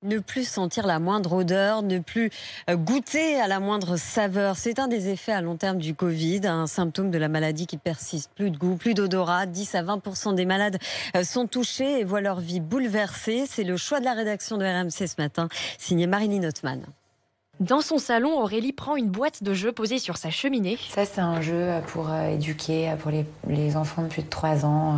Ne plus sentir la moindre odeur, ne plus goûter à la moindre saveur, c'est un des effets à long terme du Covid, un symptôme de la maladie qui persiste. Plus de goût, plus d'odorat, 10 à 20% des malades sont touchés et voient leur vie bouleversée. C'est le choix de la rédaction de RMC ce matin, signé Marilyn Hotman. Dans son salon, Aurélie prend une boîte de jeux posée sur sa cheminée. Ça, c'est un jeu pour éduquer pour les enfants de plus de 3 ans,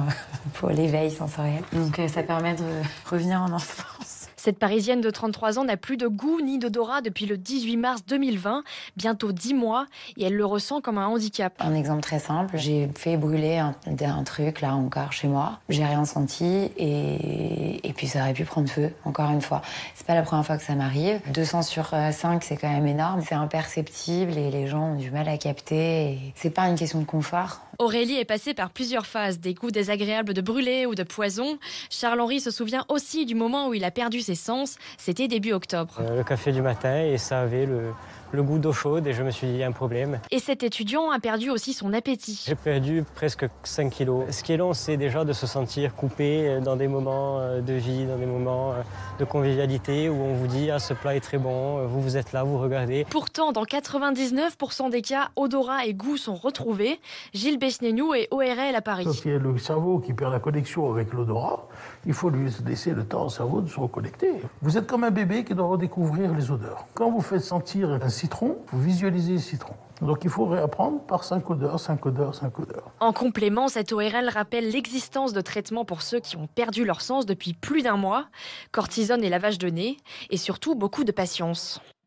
pour l'éveil sensoriel. Donc ça permet de revenir en enfance. Cette Parisienne de 33 ans n'a plus de goût ni d'odorat depuis le 18 mars 2020, bientôt 10 mois, et elle le ressent comme un handicap. Un exemple très simple, j'ai fait brûler un truc là encore chez moi. J'ai rien senti et puis ça aurait pu prendre feu, encore une fois. C'est pas la première fois que ça m'arrive. 200 sur 5, c'est quand même énorme. C'est imperceptible et les gens ont du mal à capter. Et c'est pas une question de confort. Aurélie est passée par plusieurs phases, des goûts désagréables de brûlé ou de poison. Charles-Henri se souvient aussi du moment où il a perdu ses sens, c'était début octobre. Le café du matin et ça avait le goût d'eau chaude et je me suis dit, il y a un problème. Et cet étudiant a perdu aussi son appétit. J'ai perdu presque 5 kilos. Ce qui est long, c'est déjà de se sentir coupé dans des moments de vie, dans des moments de convivialité où on vous dit, ah, ce plat est très bon, vous êtes là, vous regardez. Pourtant, dans 99% des cas, odorat et goût sont retrouvés. Gilles Besnénou est ORL à Paris. Quand il y a le cerveau qui perd la connexion avec l'odorat, il faut lui laisser le temps au cerveau de se reconnecter. Vous êtes comme un bébé qui doit redécouvrir les odeurs. Quand vous faites sentir un citron, vous visualisez le citron. Donc il faut réapprendre par 5 odeurs, 5 odeurs, 5 odeurs. En complément, cette ORL rappelle l'existence de traitements pour ceux qui ont perdu leur sens depuis plus d'1 mois, cortisone et lavage de nez, et surtout beaucoup de patience.